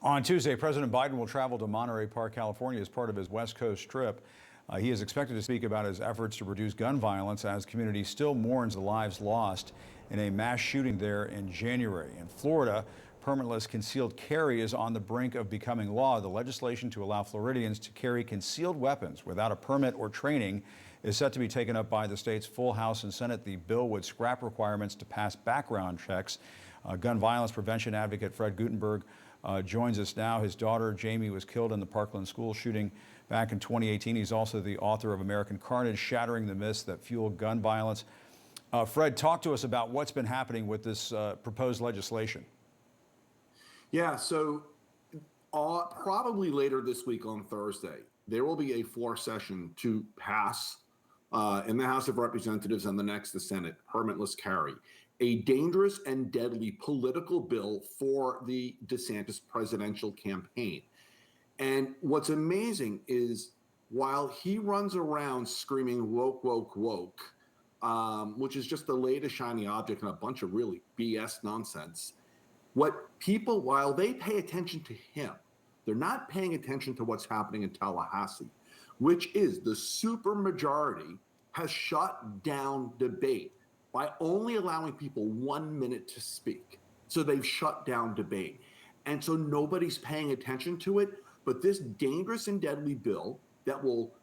On Tuesday, President Biden will travel to Monterey Park, California as part of his West Coast trip. He is expected to speak about his efforts to reduce gun violence as community still mourns the lives lost in a mass shooting there in January. In Florida, permitless concealed carry is on the brink of becoming law. The legislation to allow Floridians to carry concealed weapons without a permit or training is set to be taken up by the state's full House and Senate. The bill would scrap requirements to pass background checks. Gun violence prevention advocate Fred Guttenberg joins us now. His daughter, Jamie, was killed in the Parkland school shooting back in 2018. He's also the author of American Carnage, Shattering the Myths That Fuel Gun Violence. Fred, talk to us about what's been happening with this proposed legislation. Yeah, so probably later this week on Thursday, there will be a floor session to pass in the House of Representatives and the next, the Senate, permitless carry, a dangerous and deadly political bill for the DeSantis presidential campaign. And what's amazing is while he runs around screaming woke, woke, woke, which is just the latest shiny object and a bunch of really BS nonsense, what people, while they pay attention to him, they're not paying attention to what's happening in Tallahassee, which is the supermajority has shut down debate by only allowing people 1 minute to speak. So they've shut down debate. And so nobody's paying attention to it. But this dangerous and deadly bill that will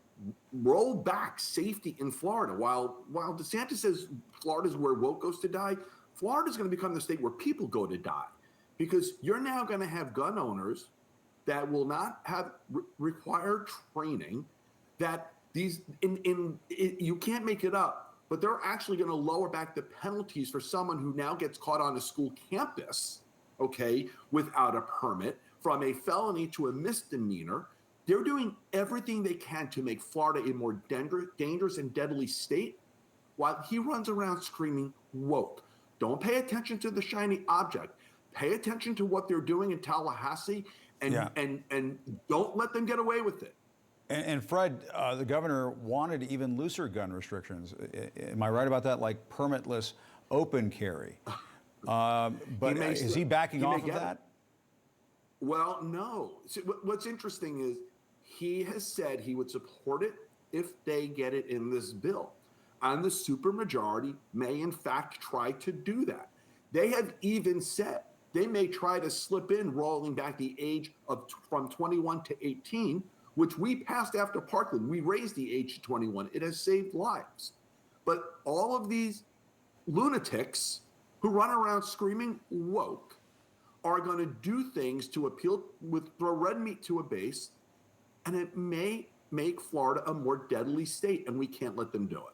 roll back safety in Florida, while DeSantis says Florida is where woke goes to die, Florida is going to become the state where people go to die. Because you're now going to have gun owners that will not have required training, that you can't make it up, but they're actually going to lower back the penalties for someone who now gets caught on a school campus, okay, without a permit, from a felony to a misdemeanor. They're doing everything they can to make Florida a more dangerous and deadly state while he runs around screaming woke. Don't pay attention to the shiny object. Pay attention to what they're doing in Tallahassee and don't let them get away with it. And Fred, the governor wanted even looser gun restrictions. Am I right about that? Like permitless open carry. But is he backing off of that? Well, no. See, what's interesting is he has said he would support it if they get it in this bill. And the supermajority may, in fact, try to do that. They have even said they may try to slip in rolling back the age from 21 to 18, which we passed after Parkland. We raised the age to 21. It has saved lives. But all of these lunatics who run around screaming woke are going to do things to throw red meat to a base, and it may make Florida a more deadly state, and we can't let them do it.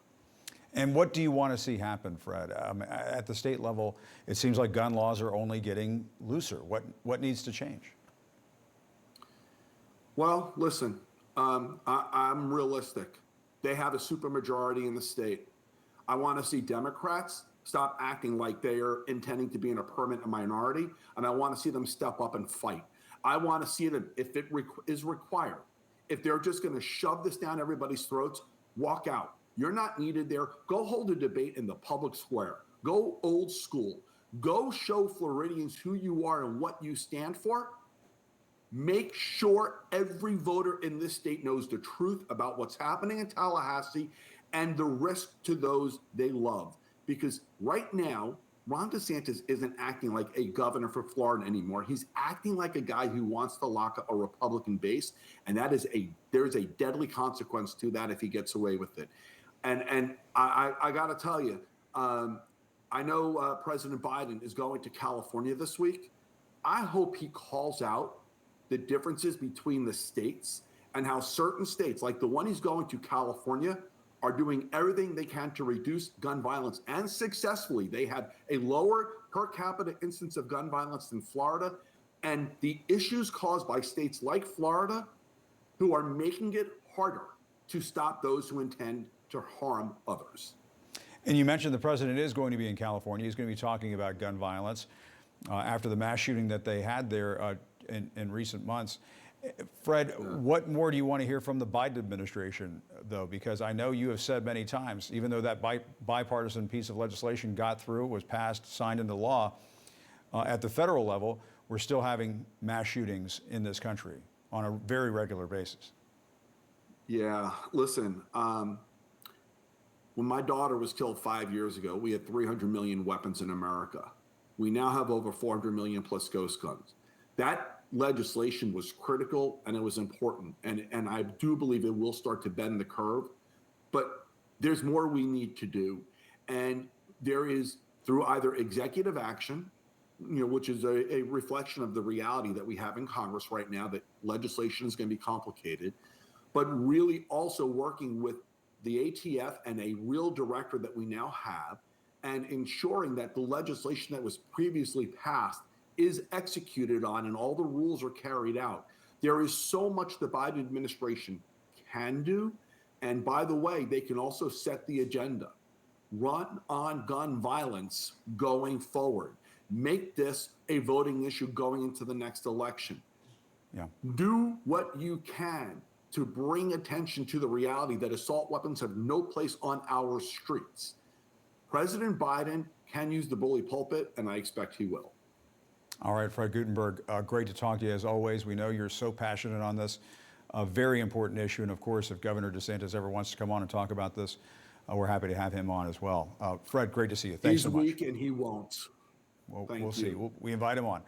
And what do you want to see happen, Fred? At the state level, it seems like gun laws are only getting looser. What needs to change? Well, listen, I'm realistic. They have a supermajority in the state. I want to see Democrats stop acting like they are intending to be in a permanent minority, and I want to see them step up and fight. I want to see them, if it is required, if they're just going to shove this down everybody's throats, walk out. You're not needed there. Go hold a debate in the public square. Go old school. Go show Floridians who you are and what you stand for. Make sure every voter in this state knows the truth about what's happening in Tallahassee and the risk to those they love. Because right now, Ron DeSantis isn't acting like a governor for Florida anymore. He's acting like a guy who wants to lock up a Republican base, and there's a deadly consequence to that if he gets away with it. And I got to tell you, I know President Biden is going to California this week. I hope he calls out the differences between the states and how certain states, like the one he's going to, California, are doing everything they can to reduce gun violence, and successfully. They have a lower per capita instance of gun violence than Florida, and the issues caused by states like Florida who are making it harder to stop those who intend to harm others. And you mentioned the president is going to be in California. He's going to be talking about gun violence after the mass shooting that they had there in recent months. Fred, what more do you want to hear from the Biden administration, though? Because I know you have said many times, even though that bipartisan piece of legislation got through, was passed, signed into law, at the federal level, we're still having mass shootings in this country on a very regular basis. Yeah, listen, when my daughter was killed 5 years ago, we had 300 million weapons in America. We now have over 400 million plus ghost guns. That legislation was critical and it was important. And I do believe it will start to bend the curve, but there's more we need to do. And there is, through either executive action, which is a reflection of the reality that we have in Congress right now, that legislation is going to be complicated, but really also working with the ATF and a real director that we now have, and ensuring that the legislation that was previously passed is executed on and all the rules are carried out. There is so much the Biden administration can do. And by the way, they can also set the agenda, run on gun violence going forward, make this a voting issue going into the next election. Yeah. Do what you can to bring attention to the reality that assault weapons have no place on our streets. President Biden can use the bully pulpit, and I expect he will. All right, Fred Guttenberg, great to talk to you as always. We know you're so passionate on this, a very important issue. And of course, if Governor DeSantis ever wants to come on and talk about this, we're happy to have him on as well. Fred, great to see you. Thanks so much. He's weak and he won't. We'll see. We invite him on.